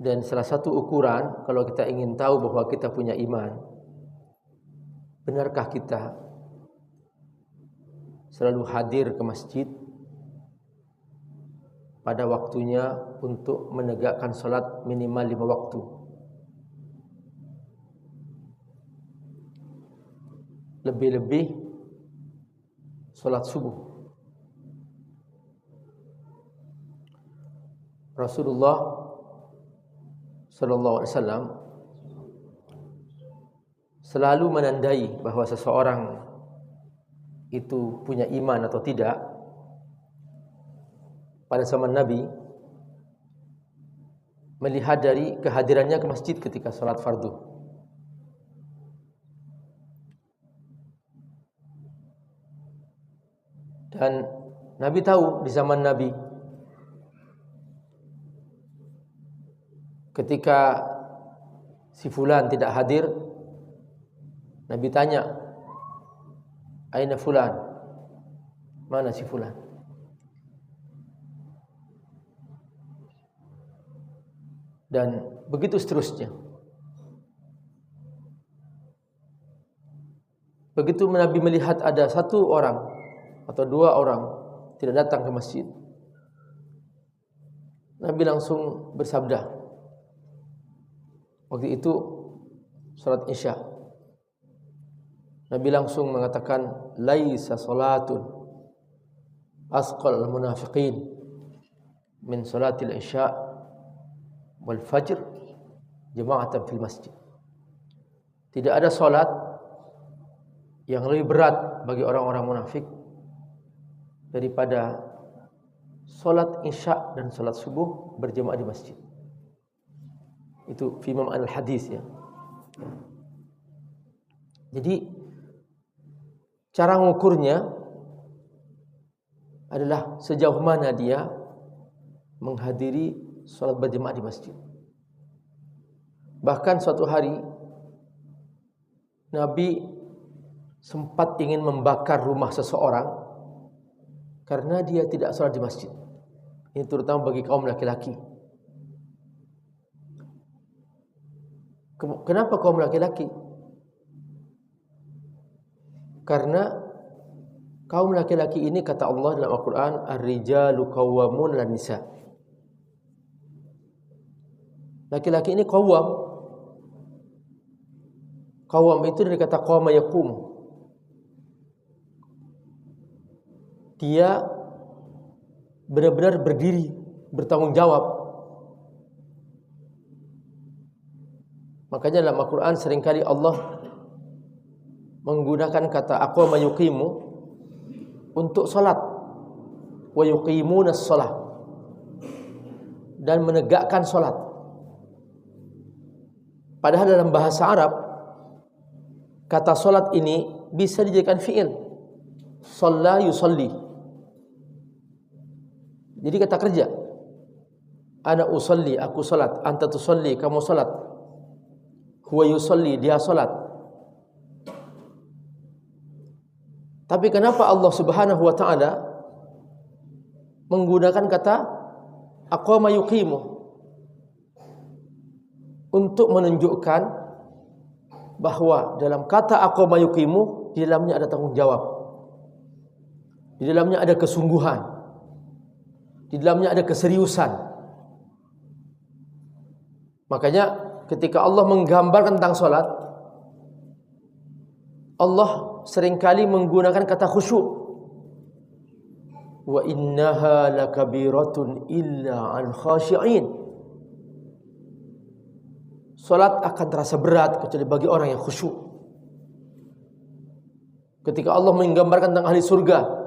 Dan salah satu ukuran kalau kita ingin tahu bahwa kita punya iman, benarkah kita selalu hadir ke masjid pada waktunya untuk menegakkan salat minimal 5 waktu. Lebih-lebih salat subuh. Rasulullah sallallahu alaihi wasallam selalu menandai bahwa seseorang itu punya iman atau tidak pada zaman Nabi, melihat dari kehadirannya ke masjid ketika salat fardu. Dan Nabi tahu di zaman Nabi, ketika si fulan tidak hadir, Nabi tanya, "Aina fulan?" Mana si fulan? Dan begitu seterusnya. Begitu Nabi melihat ada satu orang atau 2 orang tidak datang ke masjid, Nabi langsung bersabda. Waktu itu salat Isya. Nabi langsung mengatakan, "Laisa salatun asqal al-munafiqin min salatil Isya wal fajr jama'atan fil masjid." Tidak ada salat yang lebih berat bagi orang-orang munafik daripada salat Isya dan salat subuh berjamaah di masjid. Itu fi ma'al hadis ya. Jadi cara mengukurnya adalah sejauh mana dia menghadiri salat berjamaah di masjid. Bahkan suatu hari Nabi sempat ingin membakar rumah seseorang karena dia tidak salat di masjid. Ini terutama bagi kaum laki-laki. Kenapa kaum laki-laki? Karena kaum laki-laki ini kata Allah dalam Al-Quran, "Ar-rijalu qawwamun 'alan nisa." Laki-laki ini qawwam. Qawwam itu dari kata qama yaqum. Dia benar-benar berdiri, bertanggung jawab. Makanya dalam Al-Quran seringkali Allah menggunakan kata aqama yuqimu untuk salat, wa yuqimunas shalah, dan menegakkan salat. Padahal dalam bahasa Arab kata salat ini bisa dijadikan fi'il. Shalla yusalli. Jadi kata kerja. Ana usalli, aku salat. Anta tusalli, kamu salat. Huwa yusalli, dia salat. Tapi kenapa Allah Subhanahu wa taala menggunakan kata aqama yuqimu untuk menunjukkan bahwa dalam kata aqama yuqimu di dalamnya ada tanggung jawab. Di dalamnya ada kesungguhan. Di dalamnya ada keseriusan. Makanya ketika Allah menggambarkan tentang salat, Allah seringkali menggunakan kata khusyuk. Wa innaha lakabiratun illa 'al khashi'in. Salat akan terasa berat kecuali bagi orang yang khusyuk. Ketika Allah menggambarkan tentang ahli surga,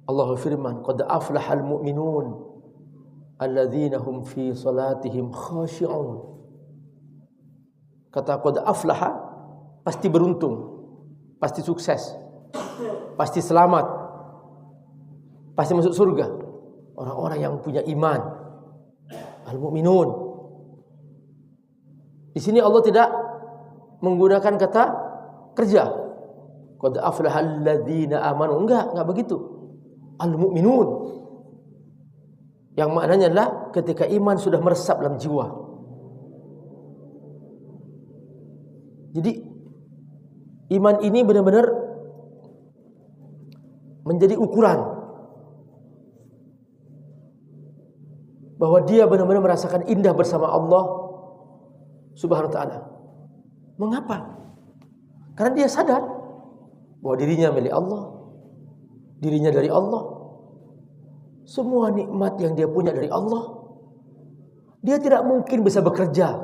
Allah firman, "Qad aflahal mu'minun alladzina hum fi salatihim khashi'un." Kata qad aflaha pasti beruntung, pasti sukses, pasti selamat, pasti masuk surga. Orang-orang yang punya iman, al-mu'minun. Di sini Allah tidak menggunakan kata kerja. Qad aflahal ladzina amanu. Enggak begitu. Al-mu'minun. Yang maknanya adalah ketika iman sudah meresap dalam jiwa. Jadi iman ini benar-benar menjadi ukuran bahwa dia benar-benar merasakan indah bersama Allah Subhanahu wa taala. Mengapa? Karena dia sadar bahwa dirinya milik Allah, dirinya dari Allah. Semua nikmat yang dia punya dari Allah. Dia tidak mungkin bisa bekerja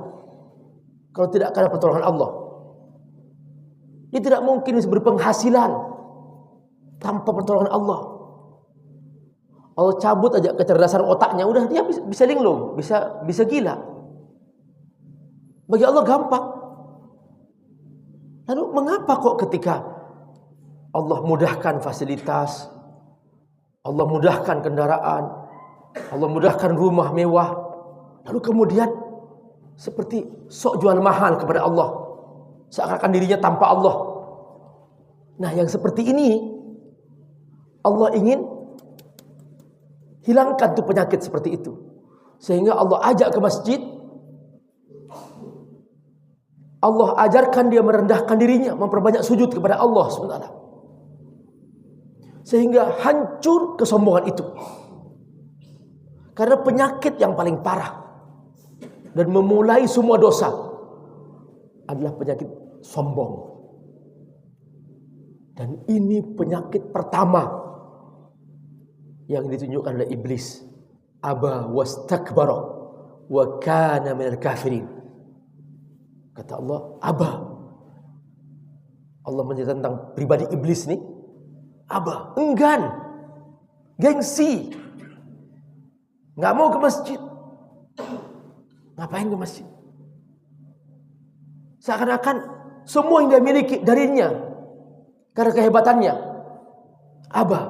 kalau tidak ada pertolongan Allah. Dia tidak mungkin bisa berpenghasilan tanpa pertolongan Allah. Allah cabut aja kecerdasan otaknya, udah dia bisa linglung, bisa gila. Bagi Allah gampang. Lalu mengapa kok ketika Allah mudahkan fasilitas, Allah mudahkan kendaraan, Allah mudahkan rumah mewah, lalu kemudian seperti sok jual mahal kepada Allah, seakan-akan dirinya tanpa Allah. Nah, yang seperti ini Allah ingin hilangkan tuh penyakit seperti itu, sehingga Allah ajak ke masjid. Allah ajarkan dia merendahkan dirinya, memperbanyak sujud kepada Allah SWT. Sehingga hancur kesombongan itu. Karena penyakit yang paling parah dan memulai semua dosa adalah penyakit sombong. Dan ini penyakit pertama yang ditunjukkan oleh iblis. Aba wastakbara wa kana minal kafirin. Kata Allah, aba. Allah menceritakan tentang pribadi iblis nih. Aba, enggan, gengsi, nggak mau ke masjid. Ngapain ke masjid? Seakan-akan semua yang dia miliki darinya karena kehebatannya. Aba.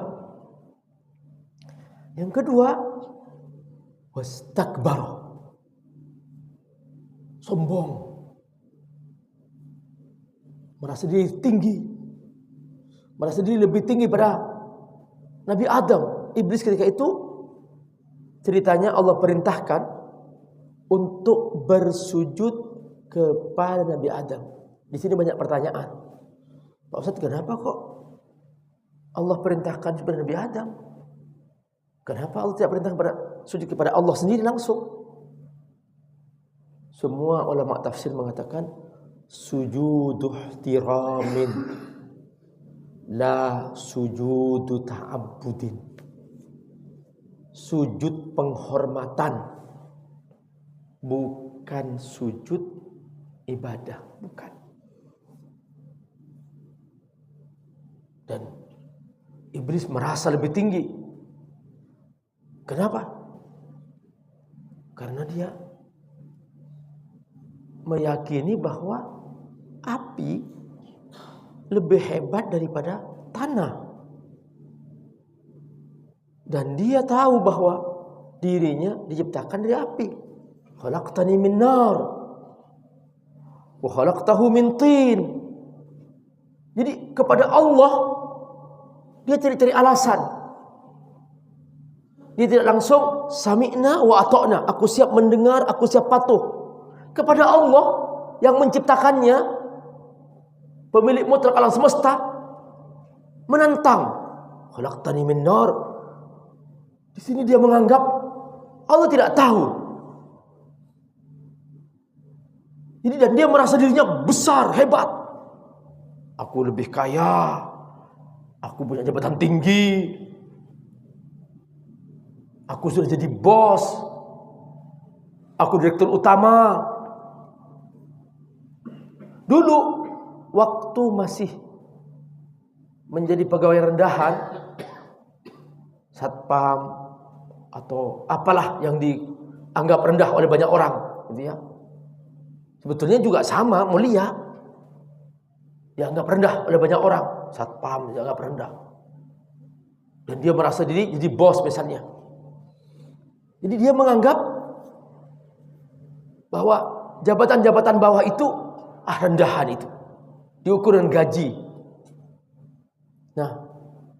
Yang kedua, wastakbar, sombong. Merasa diri tinggi, merasa diri lebih tinggi pada Nabi Adam. Iblis ketika itu ceritanya Allah perintahkan untuk bersujud kepada Nabi Adam. Di sini banyak pertanyaan. Pak Ustadz, kenapa kok Allah perintahkan kepada Nabi Adam? Kenapa Allah tidak perintahkan sujud kepada Allah sendiri langsung? Semua ulama tafsir mengatakan sujudu ihtiramin la sujudu ta'abbudin. Sujud penghormatan, bukan sujud ibadah, bukan. Dan iblis merasa lebih tinggi. Kenapa? Karena dia meyakini bahwa api lebih hebat daripada tanah. Dan dia tahu bahwa dirinya diciptakan dari api. Khalaqtani min nar wa khalaqtahu min tin. Jadi kepada Allah dia cari-cari alasan. Dia tidak langsung sami'na wa ata'na, aku siap mendengar, aku siap patuh. Kepada Allah yang menciptakannya, pemilik mutlak alam semesta, menantang. Khalaqtani min nar. Di sini dia menganggap Allah tidak tahu. Jadi dan dia merasa dirinya besar, hebat. Aku lebih kaya. Aku punya jabatan tinggi. Aku sudah jadi bos. Aku direktur utama. Dulu waktu masih menjadi pegawai rendahan, satpam atau apalah yang dianggap rendah oleh banyak orang, gitu ya. Sebetulnya juga sama, mulia. Dianggap rendah oleh banyak orang, satpam dianggap rendah. Dan dia merasa diri jadi bos misalnya. Jadi dia menganggap bahwa jabatan-jabatan bawah itu rendahan itu. Diukur dengan gaji. Nah,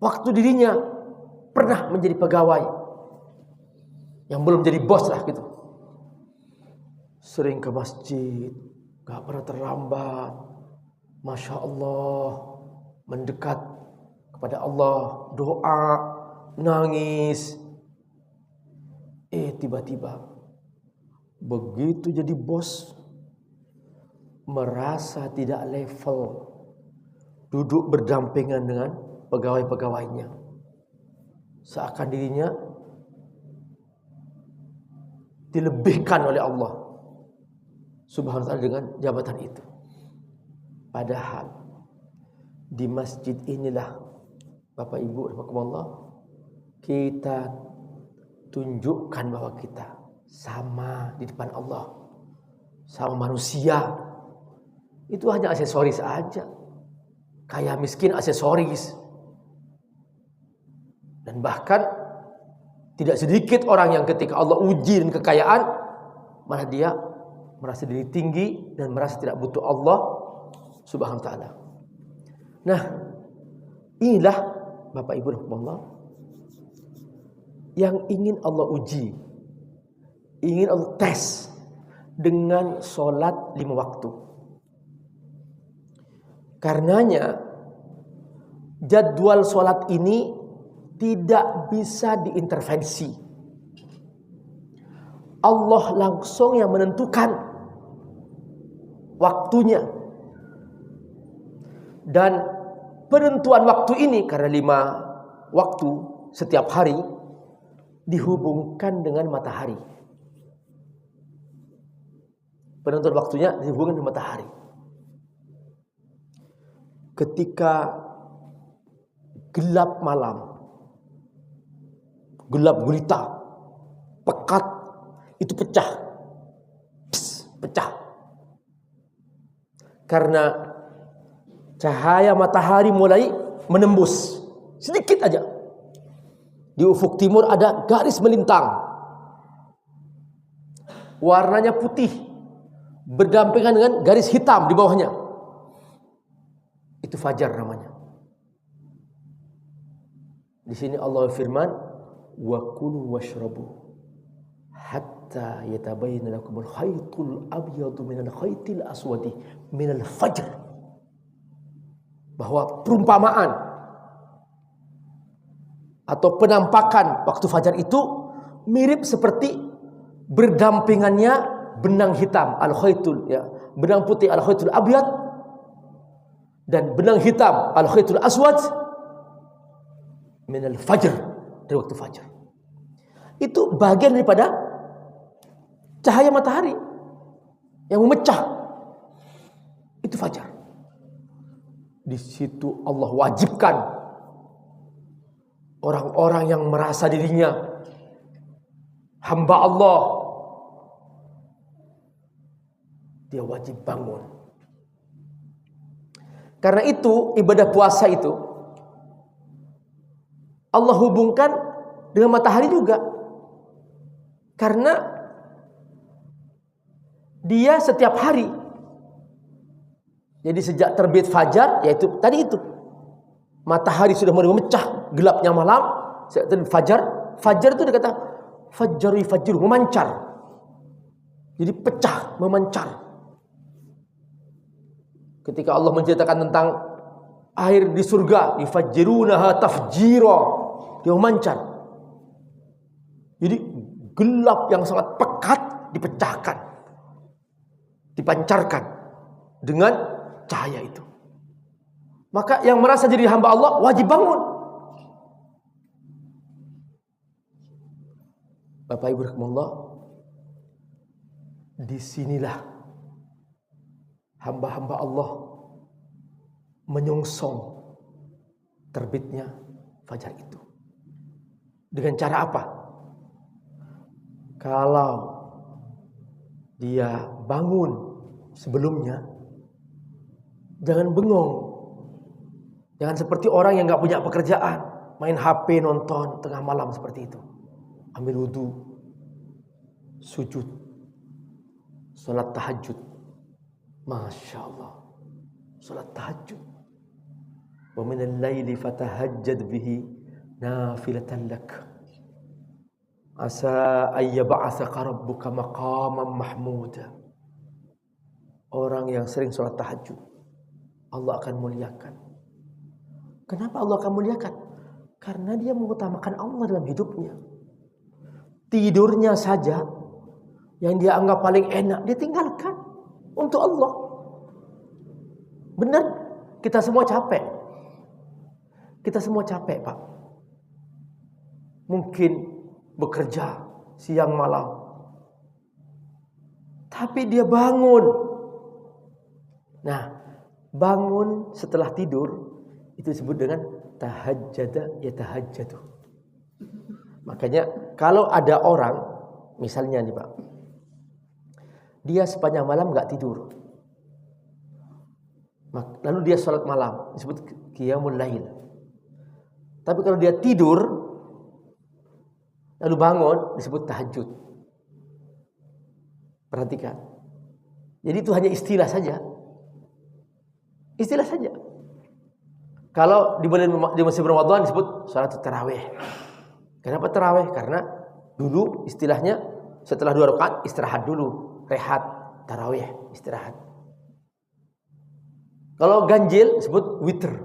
waktu dirinya pernah menjadi pegawai, yang belum jadi bos lah gitu. Sering ke masjid, gak pernah terlambat. Masya Allah, mendekat kepada Allah, doa, nangis. Tiba-tiba begitu jadi bos, merasa tidak level, duduk berdampingan dengan pegawai-pegawainya, seakan dirinya dilebihkan oleh Allah Subhanahu wa ta'ala dengan jabatan itu. Padahal di masjid inilah Bapak Ibu rahimakumullah, kita tunjukkan bahwa kita sama di depan Allah, sama manusia. Itu hanya aksesoris aja, kaya miskin aksesoris. Dan bahkan tidak sedikit orang yang ketika Allah uji dengan kekayaan, malah dia merasa diri tinggi dan merasa tidak butuh Allah Subhanahu wa ta'ala. Nah, inilah Bapak Ibu rahimakumullah yang ingin Allah uji, ingin Allah tes dengan sholat 5 waktu. Karenanya jadwal sholat ini tidak bisa diintervensi. Allah langsung yang menentukan waktunya. Dan penentuan waktu ini, karena 5 waktu setiap hari, dihubungkan dengan matahari. Penentuan waktunya dihubungkan dengan matahari. Ketika gelap malam, gelap gulita, pekat, itu pecah. Pecah. Karena cahaya matahari mulai menembus sedikit aja. Di ufuk timur ada garis melintang, warnanya putih, berdampingan dengan garis hitam di bawahnya. Itu fajar namanya. Di sini Allah firman, wa kulu washrabu hatta yatabayyana lakumul khaytul abyadu minal khaytil aswadi minal fajr. Bahwa perumpamaan atau penampakan waktu fajar itu mirip seperti berdampingannya benang hitam al-khaytul, ya, benang putih al-khaytul abyad dan benang hitam al-khaytul aswad minal fajr, dari waktu fajar. Itu bagian daripada cahaya matahari yang memecah. Itu fajar. Di situ Allah wajibkan orang-orang yang merasa dirinya hamba Allah, dia wajib bangun. Karena itu ibadah puasa itu Allah hubungkan dengan matahari juga. Karena dia setiap hari. Jadi sejak terbit fajar, yaitu tadi itu, matahari sudah mulai memecah gelapnya malam. Sejak terbit fajar, fajar itu dikata fajaru yufajjiru, memancar. Jadi pecah, memancar. Ketika Allah menceritakan tentang air di surga, yufajjirunaha tafjira, dia memancar. Jadi gelap yang sangat pekat dipecahkan, dipancarkan dengan cahaya itu. Maka yang merasa jadi hamba Allah wajib bangun. Bapak Ibu rahimakumullah, disinilah hamba-hamba Allah menyongsong terbitnya fajar itu. Dengan cara apa? Kalau dia bangun sebelumnya, jangan bengong. Jangan seperti orang yang gak punya pekerjaan, main HP, nonton tengah malam seperti itu. Ambil wudu, sujud, salat tahajud. Masya Allah, salat tahajud. Wa minal laili fatahajjad bihi nafilatan lak. Asa ayyab'atsaka rabbuka maqaman mahmuda. Orang yang sering sholat tahajud, Allah akan muliakan. Kenapa Allah akan muliakan? Karena dia mengutamakan Allah dalam hidupnya. Tidurnya saja yang dia anggap paling enak, dia tinggalkan untuk Allah. Benar, kita semua capek. Kita semua capek, Pak. Mungkin bekerja siang malam. Tapi dia bangun. Nah, bangun setelah tidur itu disebut dengan tahajjada yatahajjadu. Makanya kalau ada orang, misalnya nih Pak, dia sepanjang malam nggak tidur, lalu dia sholat malam, disebut qiyamul lail. Tapi kalau dia tidur lalu bangun, disebut tahajud. Perhatikan. Jadi itu hanya istilah saja. Istilah saja. Kalau di musim Ramadan disebut salat tarawih. Kenapa tarawih? Karena dulu istilahnya setelah 2 rakaat istirahat dulu, rehat, tarawih, istirahat. Kalau ganjil disebut witr.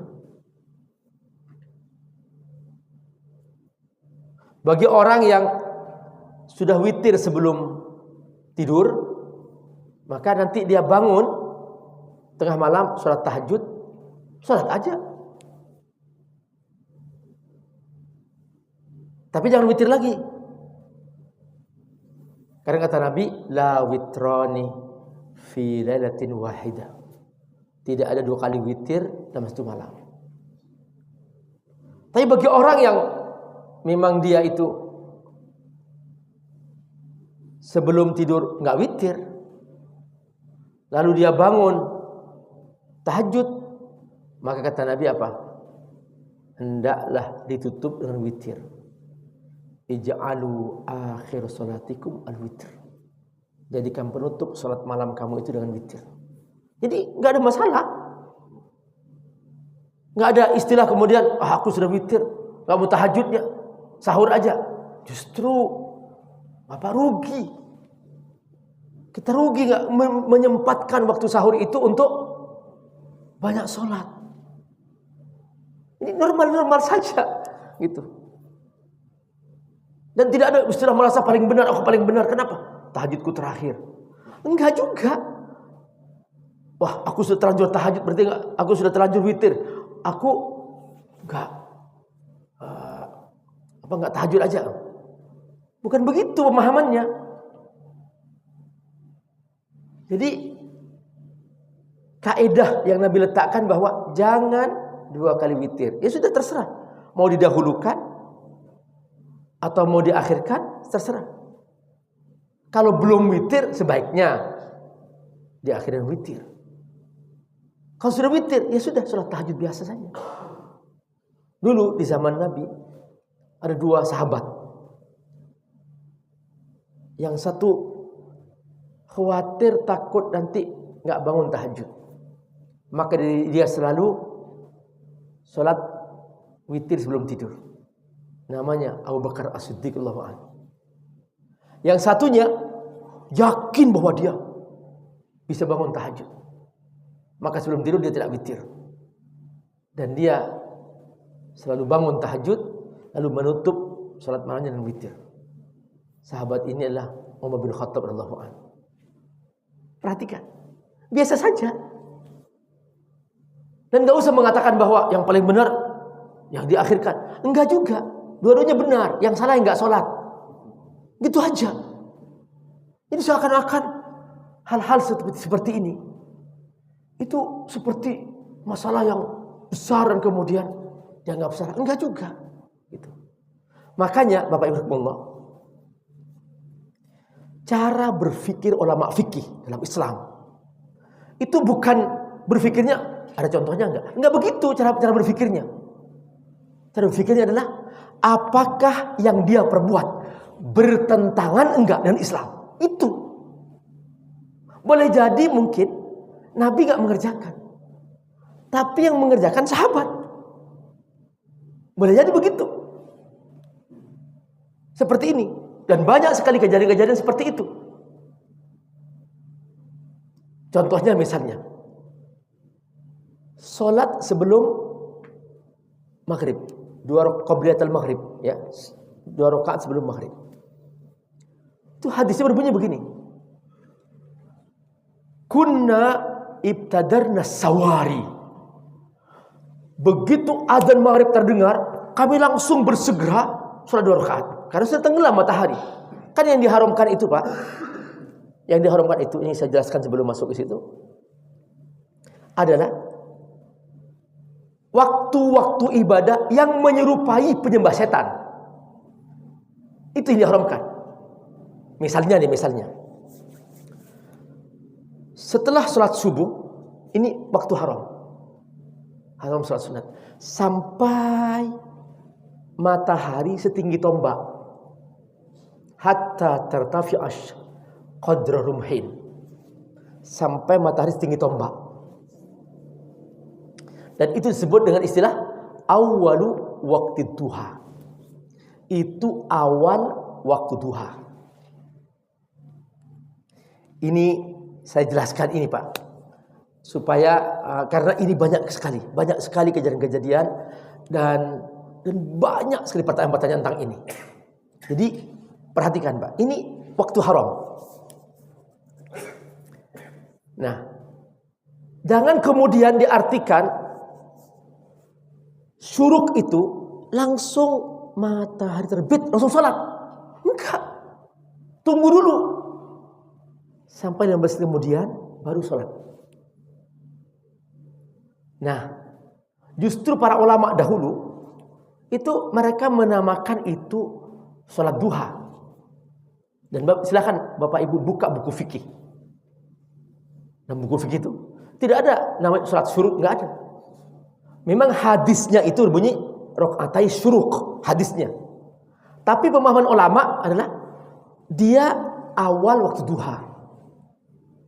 Bagi orang yang sudah witir sebelum tidur, maka nanti dia bangun tengah malam sholat tahajud, sholat aja. Tapi jangan witir lagi. Karena kata Nabi, la witrani fi lailatin wahidah. Tidak ada 2 kali witir dalam 1 malam. Tapi bagi orang yang memang dia itu sebelum tidur nggak witir, lalu dia bangun tahajud, maka kata Nabi apa? Hendaklah ditutup dengan witir. Ij'alu akhir salatikum al-witr. Jadikan penutup salat malam kamu itu dengan witir. Jadi nggak ada masalah. Nggak ada istilah kemudian aku sudah witir, nggak mau tahajudnya, sahur aja. Justru Bapak rugi. Kita rugi nggak menyempatkan waktu sahur itu untuk banyak sholat. Ini normal-normal saja, gitu. Dan tidak ada istilah merasa paling benar, aku paling benar. Kenapa? Tahajudku terakhir. Enggak juga. Wah, aku sudah terlanjur tahajud, berarti enggak, aku sudah terlanjur witir. Aku enggak tahajud aja. Bukan begitu pemahamannya. Jadi kaidah yang Nabi letakkan bahwa jangan 2 kali witir. Ya sudah terserah. Mau didahulukan atau mau diakhirkan, terserah. Kalau belum witir, sebaiknya diakhirin witir. Kalau sudah witir, ya sudah, sholat tahajud biasa saja. Dulu di zaman Nabi ada 2 sahabat. Yang satu khawatir takut nanti nggak bangun tahajud, maka dia selalu sholat witir sebelum tidur. Namanya Abu Bakar As-Siddiq radhiyallahu anhu. Yang satunya yakin bahwa dia bisa bangun tahajud, maka sebelum tidur dia tidak witir. Dan dia selalu bangun tahajud lalu menutup salat malamnya dengan witir. Sahabat ini adalah Umar bin Khattab radhiyallahu anhu. Perhatikan, biasa saja. Dan gak usah mengatakan bahwa yang paling benar yang diakhirkan. Enggak juga. Dua-duanya benar, yang salah yang gak sholat. Gitu aja. Ini seakan-akan hal-hal seperti ini itu seperti masalah yang besar dan kemudian dianggap besar. Enggak juga. Gitu. Makanya Bapak Ibu Rahimakumullah, cara berpikir ulama fikih dalam Islam itu bukan berpikirnya, ada contohnya enggak begitu cara berpikirnya. Cara berpikirnya adalah apakah yang dia perbuat bertentangan enggak dengan Islam. Itu boleh jadi mungkin Nabi enggak mengerjakan, tapi yang mengerjakan sahabat. Boleh jadi begitu. Seperti ini. Dan banyak sekali kejadian-kejadian seperti itu. Contohnya misalnya, sholat sebelum maghrib, 2 qobliyatul maghrib, ya, 2 rakaat sebelum maghrib. Itu hadisnya berbunyi begini. Kunna ibtadarna sawari. Begitu azan maghrib terdengar, kami langsung bersegera sholat 2 rakaat. Karena sudah tenggelam matahari. Kan yang diharamkan itu, Pak. Yang diharamkan itu, ini saya jelaskan sebelum masuk ke situ, adalah waktu-waktu ibadah yang menyerupai penyembah setan. Itu yang diharamkan. Misalnya, setelah sholat subuh, ini waktu haram sholat sunat, sampai matahari setinggi tombak, hatta tartafi'ash qadra rumhin, sampai matahari setinggi tombak. Dan itu disebut dengan istilah awwalu waqti duha. Itu awal waktu duha. Ini saya jelaskan ini, Pak, supaya karena ini banyak sekali kejadian-kejadian dan banyak sekali pertanyaan-pertanyaan tentang ini. Jadi perhatikan, Pak, ini waktu haram. Nah, jangan kemudian diartikan syuruk itu langsung matahari terbit langsung sholat. Enggak. Tunggu dulu sampai 15 menit kemudian baru sholat. Nah, justru para ulama dahulu itu mereka menamakan itu sholat duha. Dan silakan Bapak Ibu buka buku fikih. Nah, buku fikih itu tidak ada namanya sholat syuruk, nggak ada. Memang hadisnya itu berbunyi rakaatai syuruk, hadisnya. Tapi pemahaman ulama adalah dia awal waktu duha,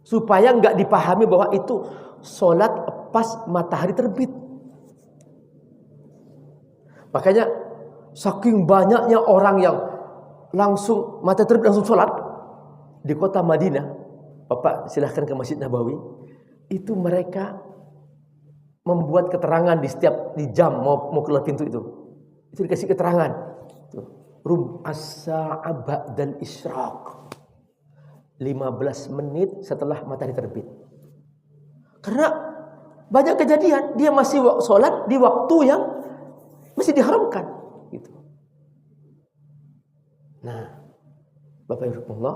supaya nggak dipahami bahwa itu sholat pas matahari terbit. Makanya saking banyaknya orang yang langsung matahari terbit langsung sholat di kota Madinah, Bapak silahkan ke Masjid Nabawi, itu mereka membuat keterangan di jam mau keluar pintu itu dikasih keterangan rum as-sa'a ba'dal isyraq, 15 menit setelah matahari terbit. Karena banyak kejadian dia masih sholat di waktu yang masih diharamkan gitu. Nah, Bapak Ibu Allah,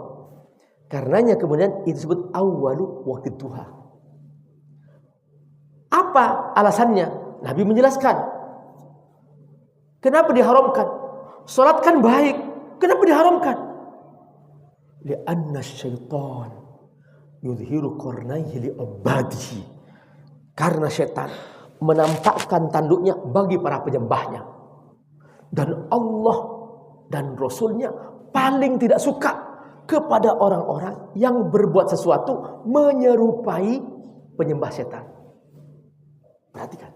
karenanya kemudian itu disebut awwalu waqti duha. Apa alasannya? Nabi menjelaskan kenapa diharamkan. Salat kan baik, kenapa diharamkan? Li'anna syaitan yudhiru qarnaihi li'ibadihi. Karena setan menampakkan tanduknya bagi para penyembahnya. Dan Allah dan Rasulnya paling tidak suka kepada orang-orang yang berbuat sesuatu menyerupai penyembah setan. Perhatikan.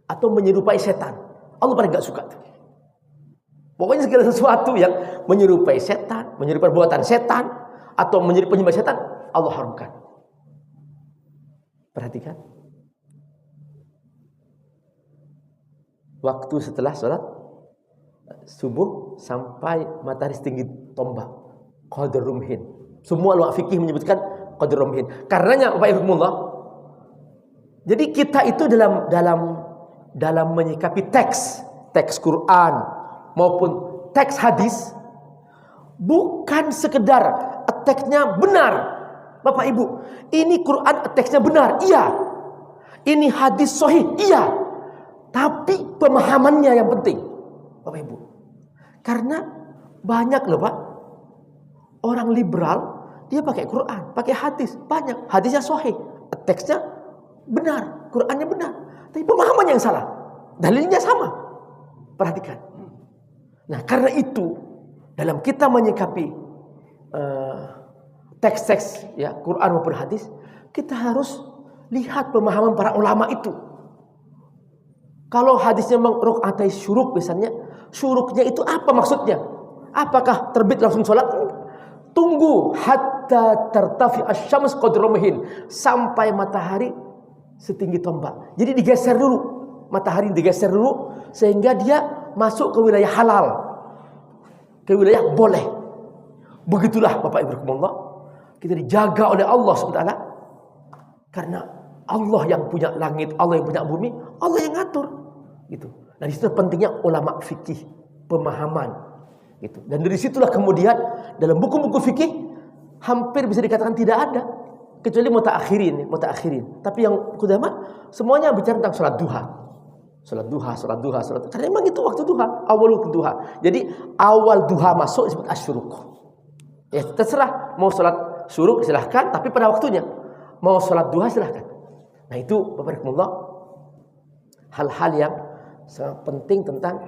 Atau menyerupai setan. Allah paling gak suka. Pokoknya segala sesuatu yang menyerupai setan, menyerupai perbuatan setan, atau menyerupai penyembah setan, Allah haramkan. Perhatikan. Waktu setelah sholat subuh sampai matahari setinggi tombak, qadar rumhin. Semua ulama fikih menyebutkan qadar rumhin. Karenanya Bapak Ibu Allah, jadi kita itu dalam menyikapi teks Quran maupun teks hadis, bukan sekedar teksnya benar. Bapak Ibu, ini Quran teksnya benar, iya. Ini hadis sahih, iya. Tapi pemahamannya yang penting, Bapak Ibu. Karena banyak loh, Pak, orang liberal dia pakai Quran, pakai hadis, banyak hadisnya sahih, teksnya benar, Qurannya benar, tapi pemahamannya yang salah, dalilnya sama. Perhatikan. Nah, karena itu dalam kita menyikapi teks-teks ya Quran maupun hadis, kita harus lihat pemahaman para ulama itu. Kalau hadisnya rakaat syuruk misalnya, syuruknya itu apa maksudnya? Apakah terbit langsung sholat? Tunggu hatta tertafi asy-syams qadra rumhin, sampai matahari setinggi tombak. Jadi digeser dulu, matahari digeser dulu sehingga dia masuk ke wilayah halal, ke wilayah boleh. Begitulah Bapak Ibu rahimakumullah, kita dijaga oleh Allah SWT, karena Allah yang punya langit, Allah yang punya bumi, Allah yang ngatur gitu. Nah, di situ pentingnya ulama fikih, pemahaman gitu. Dan dari situlah kemudian dalam buku-buku fikih hampir bisa dikatakan tidak ada kecuali mutaakhirin. Tapi yang qudama semuanya bicara tentang salat duha. Salat duha. Karena memang itu waktu duha, awal waktu duha. Jadi awal duha masuk disebut asyuruk. Ya terserah mau salat syuruk silahkan, tapi pada waktunya. Mau salat duha silahkan. Nah itu Bapak Rahimullah, hal-hal yang sangat penting tentang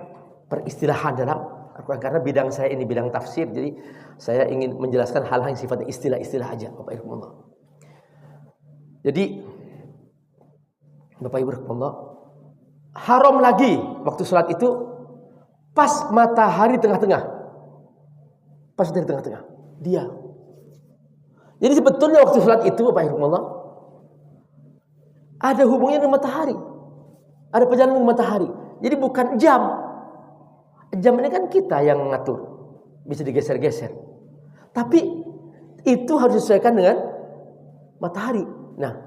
peristilahan dalam Al-Quran. Karena bidang saya ini bidang tafsir, jadi saya ingin menjelaskan hal-hal yang sifatnya istilah-istilah aja Bapak Ibu rahimakumullah. Jadi Bapak Ibu rahimakumullah, haram lagi waktu sholat itu pas matahari tengah-tengah. Pas dari tengah-tengah dia. Jadi sebetulnya waktu sholat itu Bapak Ibu rahimakumullah ada hubungannya dengan matahari, ada perjalanan dengan matahari. Jadi bukan jam. Jam ini kan kita yang ngatur, bisa digeser-geser. Tapi itu harus disesuaikan dengan matahari. Nah,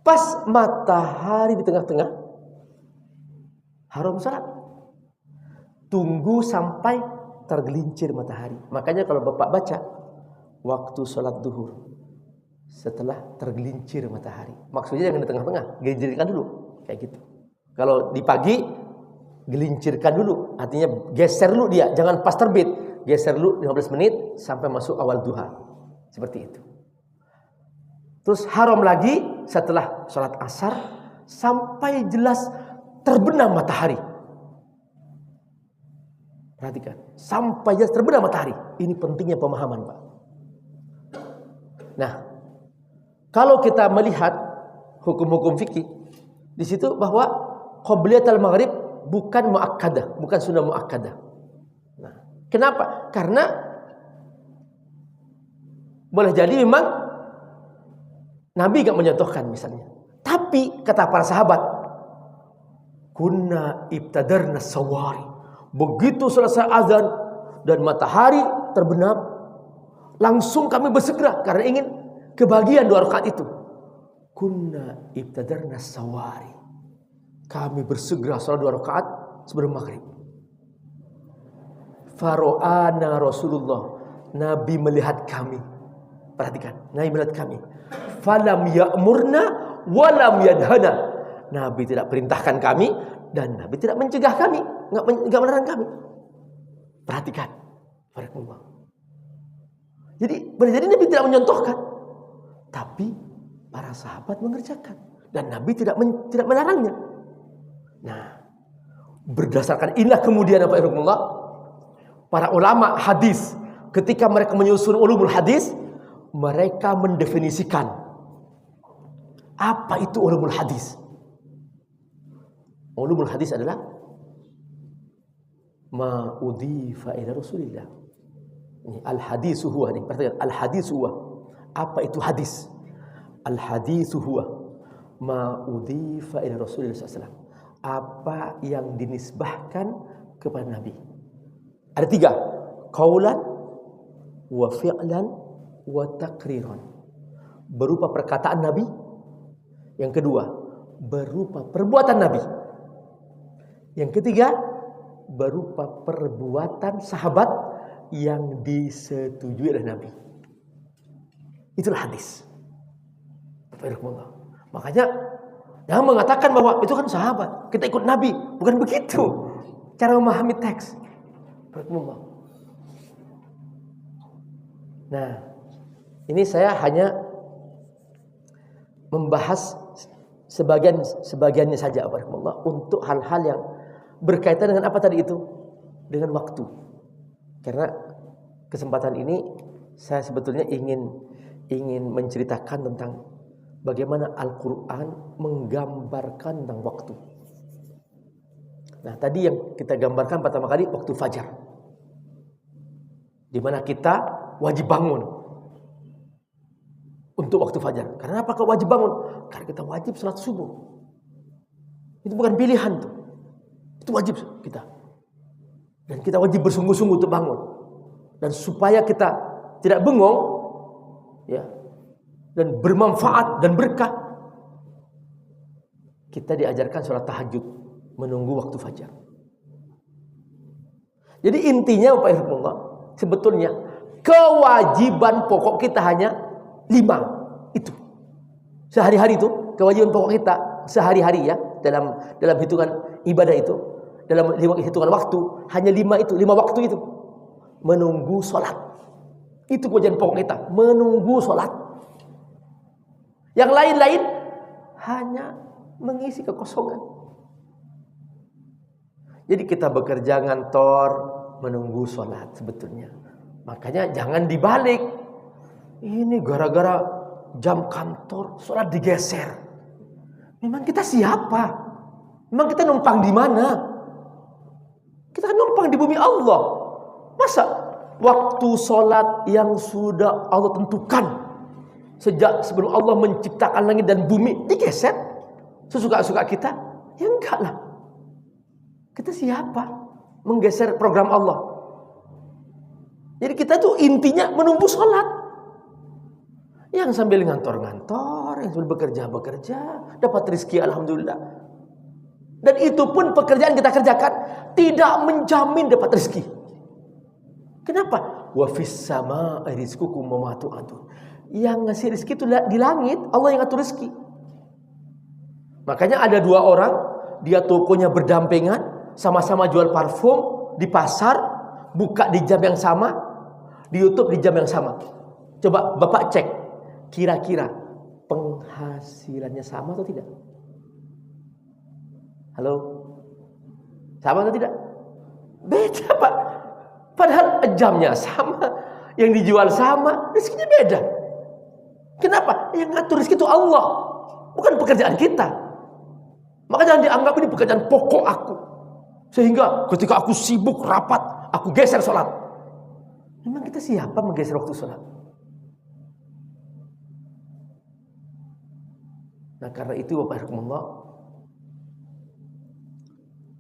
pas matahari di tengah-tengah, haram salat. Tunggu sampai tergelincir matahari. Makanya kalau Bapak baca waktu salat duhur setelah tergelincir matahari, maksudnya jangan di tengah-tengah, gelincirkan dulu kayak gitu. Kalau di pagi gelincirkan dulu, artinya geser dulu dia, jangan pas terbit, geser dulu 15 menit sampai masuk awal duha. Seperti itu. Terus haram lagi setelah sholat asar sampai jelas terbenam matahari. Perhatikan, sampai jelas terbenam matahari. Ini pentingnya pemahaman, Pak. Nah, kalau kita melihat hukum-hukum fikih di situ bahwa qobliyatul maghrib bukan muakkadah, bukan sunnah muakkadah. Nah, kenapa? Karena boleh jadi memang Nabi gak mencontohkan misalnya. Tapi kata para sahabat, kunna ibtadarna sawari. Begitu selesai azan dan matahari terbenam, langsung kami bersegera karena ingin kebagian 2 rakaat itu. Kunna ibtadarna sawari. Kami bersegera salat 2 rakaat sebelum maghrib. Faro'ana Rasulullah, Nabi melihat kami. Perhatikan, Nabi melihat kami. Falam ya'murna walam yadhana. Nabi tidak perintahkan kami dan Nabi tidak mencegah kami, enggak melarang kami. Perhatikan. Barakallah. Jadi Nabi tidak menyontohkan, tapi para sahabat mengerjakan dan Nabi tidak melarangnya. Nah, berdasarkan inilah kemudian Bapak Ibu rahimakumullah, para ulama hadis ketika mereka menyusun ulumul hadis, mereka mendefinisikan apa itu ulumul hadis. Ulumul hadis adalah ma udhifa ila Rasulillah. Ini al-hadisu huwa, nih perhatikan, al-hadisu huwa. Apa itu hadis? Al-hadisu huwa ma udhifa ila Rasulillah sallallahu alaihi wasallam. Apa yang dinisbahkan kepada Nabi. Ada 3, qaulan wa fi'lan wa taqriran. Berupa perkataan Nabi. Yang kedua, berupa perbuatan Nabi. Yang ketiga, berupa perbuatan sahabat yang disetujui oleh Nabi. Itulah hadis. Makanya jangan mengatakan bahwa itu kan sahabat, kita ikut Nabi. Bukan begitu cara memahami teks. Nah, ini saya hanya membahas sebagiannya saja untuk hal-hal yang berkaitan dengan apa tadi itu, dengan waktu. Karena kesempatan ini saya sebetulnya ingin menceritakan tentang bagaimana Al-Quran menggambarkan tentang waktu. Nah, tadi yang kita gambarkan pertama kali waktu fajar. di mana kita wajib bangun untuk waktu fajar. Karena apa kau wajib bangun? Karena kita wajib salat subuh. Itu bukan pilihan tuh. Itu wajib kita. Dan kita wajib bersungguh-sungguh untuk bangun. Dan supaya kita tidak bengong, ya, dan bermanfaat dan berkah, kita diajarkan sholat tahajud, menunggu waktu fajar. Jadi intinya Bapak Ibu, sebetulnya kewajiban pokok kita hanya 5 itu. Sehari-hari itu kewajiban pokok kita sehari-hari, ya, dalam hitungan ibadah itu, dalam hitungan waktu hanya 5 itu, 5 waktu itu. Menunggu sholat. Itu kewajiban pokok kita, menunggu sholat. Yang lain-lain hanya mengisi kekosongan. Jadi kita bekerja ngantor, menunggu sholat sebetulnya. Makanya jangan dibalik. Ini gara-gara jam kantor sholat digeser. Memang kita siapa? Memang kita numpang di mana? Kita kan numpang di bumi Allah. Masa waktu sholat yang sudah Allah tentukan sejak sebelum Allah menciptakan langit dan bumi digeser sesuka-suka kita? Ya enggak lah. Kita siapa menggeser program Allah? Jadi kita tuh intinya menunggu sholat. Yang sambil ngantor-ngantor, yang sambil bekerja-bekerja, dapat rezeki alhamdulillah. Dan itu pun pekerjaan kita kerjakan tidak menjamin dapat rezeki. Kenapa? Wa fis samaa'i rizqukum wa ma tu'adun. Yang ngasih rezeki itu di langit, Allah yang ngatur rezeki. Makanya ada 2 orang, dia tokonya berdampingan, sama-sama jual parfum di pasar, buka di jam yang sama, di YouTube di jam yang sama. Coba Bapak cek, kira-kira penghasilannya sama atau tidak? Halo? Sama atau tidak? Beda, Pak. Padahal jamnya sama, yang dijual sama, rezekinya beda. Kenapa? Yang ngatur rezeki itu Allah, bukan pekerjaan kita. Maka jangan dianggap ini pekerjaan pokok aku, sehingga ketika aku sibuk rapat, aku geser sholat. Memang kita siapa menggeser waktu sholat? Nah karena itu Bapak Rahimahullah,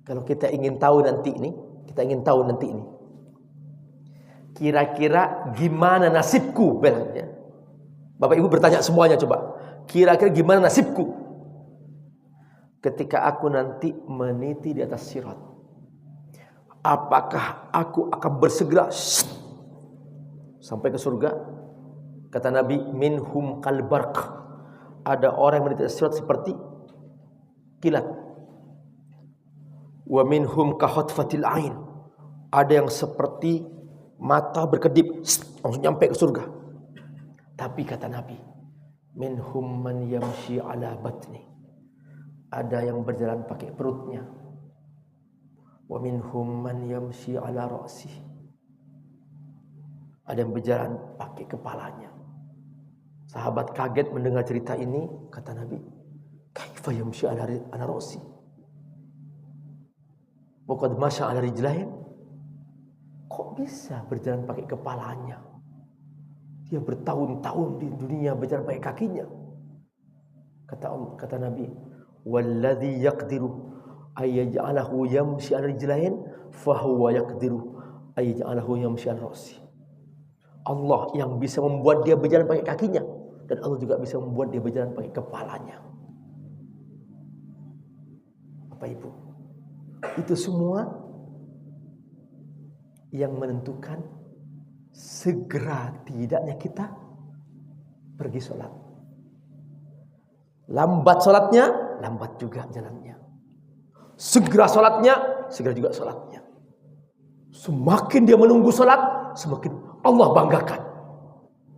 kalau kita ingin tahu nanti ini, kira-kira gimana nasibku, bilangnya. Bapak Ibu bertanya semuanya, coba. Kira-kira gimana nasibku ketika aku nanti meniti di atas sirat? Apakah aku akan bersegera sampai ke surga? Kata Nabi, minhum kalbarq. Ada orang yang meniti di atas sirat seperti kilat. Wa minhum kahotfatil ain. Ada yang seperti mata berkedip, langsung nyampe ke surga. Tapi kata Nabi, minhum man yamshi ala batni. Ada yang berjalan pakai perutnya. Wa minhum man yamshi ala ra'si. Ada yang berjalan pakai kepalanya. Sahabat kaget mendengar cerita ini, kata Nabi, kaifa yamshi ala ra'si? Wa qad masya ala rijlain. Kok bisa berjalan pakai kepalanya? Dia bertahun-tahun di dunia berjalan pakai kakinya. Kata Nabi, walladzi yaqdiru ayyaj'alahu yamshi 'ala rijlain fa huwa yaqdiru ayyaj'alahu yamshi 'ala ra'si. Allah yang bisa membuat dia berjalan pakai kakinya, dan Allah juga bisa membuat dia berjalan pakai kepalanya. Bapak Ibu, itu semua yang menentukan segera tidaknya kita pergi sholat. Lambat sholatnya, lambat juga jalannya. Segera sholatnya, segera juga sholatnya. Semakin dia menunggu sholat, semakin Allah banggakan.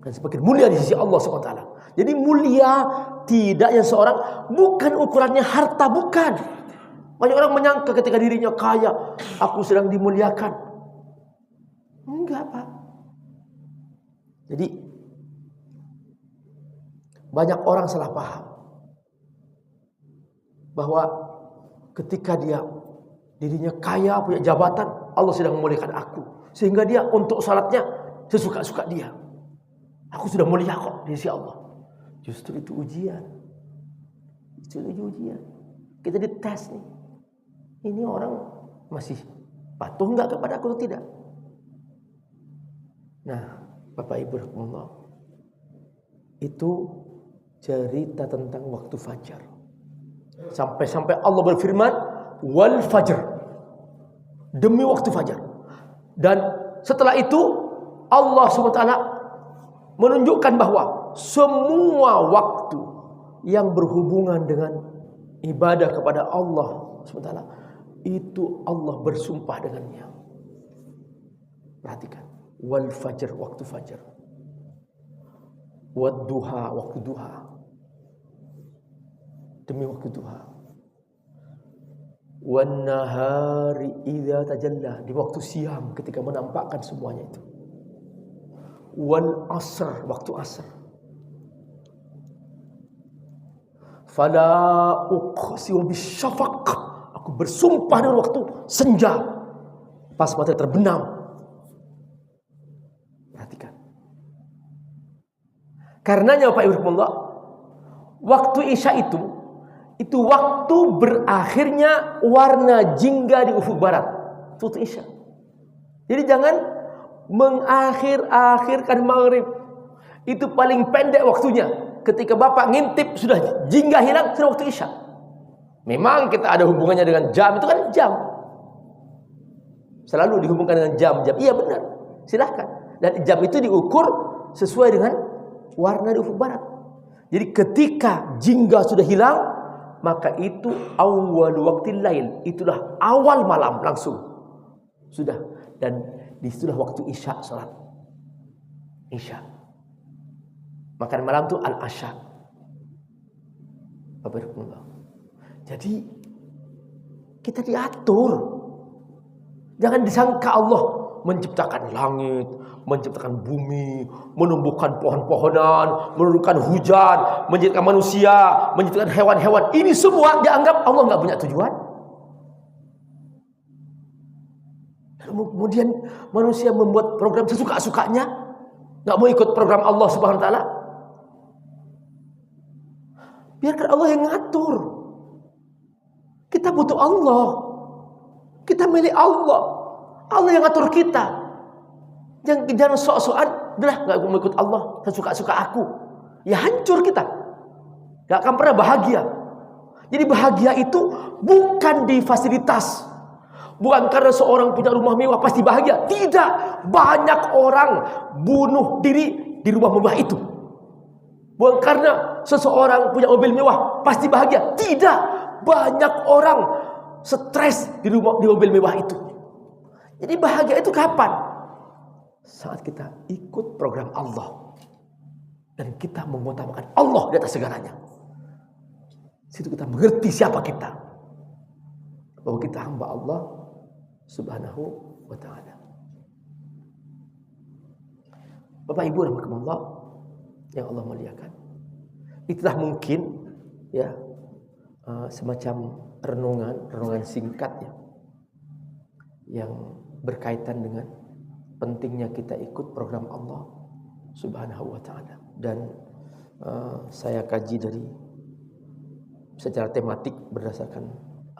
Dan semakin mulia di sisi Allah SWT. Jadi mulia tidaknya seorang bukan ukurannya harta, bukan. Banyak orang menyangka ketika dirinya kaya, aku sedang dimuliakan. Enggak, Pak. Jadi banyak orang salah paham bahwa ketika dirinya kaya, punya jabatan, Allah sedang memuliakan aku, sehingga dia untuk salatnya sesuka-suka dia. Aku sudah mulia kok di sisi Allah. Justru itu ujian. Itu ujian. Kita dites nih. Ini orang masih patuh enggak kepada aku atau tidak? Nah, Bapak Ibu rahimakumullah, itu cerita tentang waktu fajar. Sampai-sampai Allah berfirman, wal fajr, demi waktu fajar. Dan setelah itu Allah SWT menunjukkan bahwa semua waktu yang berhubungan dengan ibadah kepada Allah SWT, itu Allah bersumpah dengannya. Perhatikan, wal fajr, waktu fajar, wad duha, waktu duha, demi waktu duha, wan nahari idza tajalla, di waktu siang ketika menampakkan semuanya itu, wal asr, waktu asr, fala uqsimu bisyafaq, aku bersumpah dengan waktu senja pas matahari terbenam. Perhatikan. Karenanya Bapak Ibu rahimakumullah, waktu Isya itu waktu berakhirnya warna jingga di ufuk barat. Itu waktu Isya. Jadi jangan mengakhir-akhirkan maghrib. Itu paling pendek waktunya. Ketika Bapak ngintip sudah jingga hilang, sudah waktu Isya. Memang kita ada hubungannya dengan jam, itu kan jam. Selalu dihubungkan dengan jam-jam. Iya benar. Silahkan. Dan jam itu diukur sesuai dengan warna di ufuk barat. Jadi ketika jingga sudah hilang, maka itu awal waktil lail, itulah awal malam langsung. Sudah. Dan disitulah waktu Isya, salat Isya. Makan malam itu al-asya. Jadi kita diatur. Jangan disangka Allah menciptakan langit, menciptakan bumi, menumbuhkan pohon-pohonan, menurunkan hujan, menciptakan manusia, menciptakan hewan-hewan. Ini semua dianggap Allah nggak punya tujuan. Kemudian manusia membuat program sesuka-sukanya, nggak mau ikut program Allah Subhanahu Wa Taala. Biarkan Allah yang ngatur. Kita butuh Allah. Kita milik Allah. Allah yang ngatur kita. Jangan sok-sokan, udah nggak mau ikut Allah, sesuka-suka aku. Ya hancur kita. Nggak akan pernah bahagia. Jadi bahagia itu bukan di fasilitas. Bukan karena seorang punya rumah mewah pasti bahagia. Tidak. Banyak orang bunuh diri di rumah mewah itu. Bukan karena seseorang punya mobil mewah pasti bahagia. Tidak. Banyak orang stres di mobil mewah itu. Jadi bahagia itu kapan? Saat kita ikut program Allah dan kita mengutamakan Allah di atas segalanya. Situ kita mengerti siapa kita. Bahwa kita hamba Allah Subhanahu wa ta'ala. Bapak Ibu rahimakumullah yang Allah muliakan. Itulah mungkin ya semacam renungan singkat ya, yang berkaitan dengan pentingnya kita ikut program Allah Subhanahu wa ta'ala. Dan saya kaji dari secara tematik berdasarkan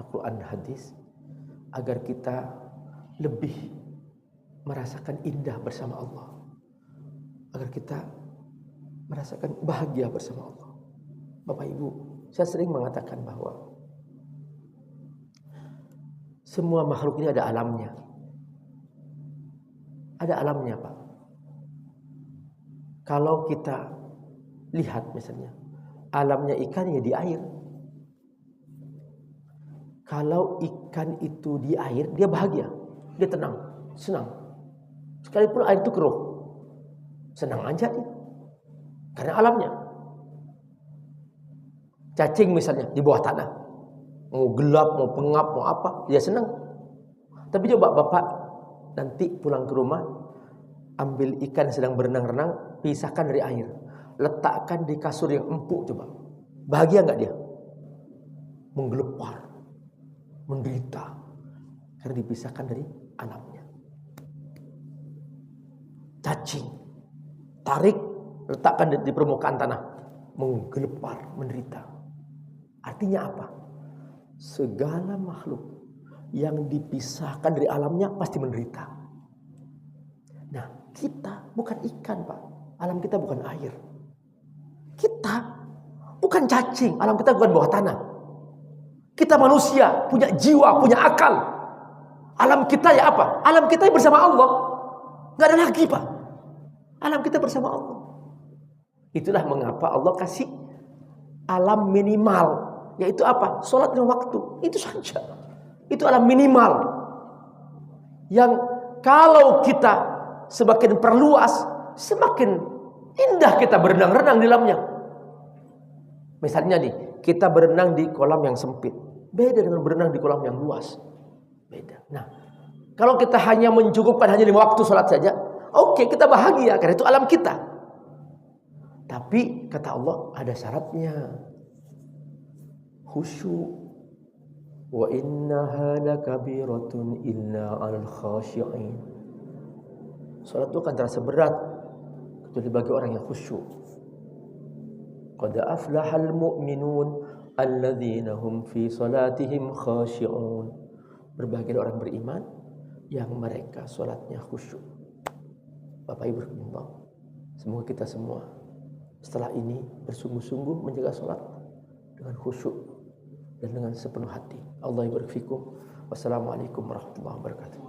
Al-Quran dan hadis, agar kita lebih merasakan indah bersama Allah, agar kita merasakan bahagia bersama Allah. Bapak Ibu, saya sering mengatakan bahwa semua makhluk ini ada alamnya. Ada alamnya, Pak. Kalau kita lihat misalnya, alamnya ikan ya di air. Kalau ikan itu di air, dia bahagia, dia tenang, senang. Sekalipun air itu keruh, senang aja dia, karena alamnya. Cacing misalnya di bawah tanah, mau gelap, mau pengap, mau apa, dia senang. Tapi coba Bapak nanti pulang ke rumah, ambil ikan yang sedang berenang-renang, pisahkan dari air, letakkan di kasur yang empuk, coba. Bahagia nggak dia? Menggelepar, menderita, karena dipisahkan dari alamnya. cacing. Tarik, letakkan di permukaan tanah. Menggelepar, menderita. Artinya apa? Segala makhluk yang dipisahkan dari alamnya pasti menderita. Nah, kita bukan ikan, Pak. Alam kita bukan air. Kita bukan cacing. Alam kita bukan bawah tanah. Kita manusia, punya jiwa, punya akal. Alam kita ya apa? Alam kita bersama Allah. Gak ada lagi, Pak. Alam kita bersama Allah. Itulah mengapa Allah kasih alam minimal. Yaitu apa? Sholat dengan waktu. Itu saja. Itu alam minimal. Yang kalau kita semakin perluas, semakin indah kita berenang-renang di dalamnya. Misalnya nih, kita berenang di kolam yang sempit. Beda dengan berenang di kolam yang luas. Beda. Nah, kalau kita hanya mencukupkan hanya 5 waktu sholat saja, oke, kita bahagia karena itu alam kita. Tapi kata Allah ada syaratnya. Khusyuk. Wa innaha lakabiratun illa 'alal khashi'in. Salat itu akan terasa berat kecuali bagi orang yang khusyuk. Qad aflahal mu'minun alladzina hum fi salatihim khashi'un. Berbahagia orang beriman yang mereka salatnya khusyuk. Bapak Ibu sekalian, semoga kita semua setelah ini bersungguh-sungguh menjaga salat dengan khusyuk dan dengan sepenuh hati. Allah barik fikum. Wassalamualaikum warahmatullahi wabarakatuh.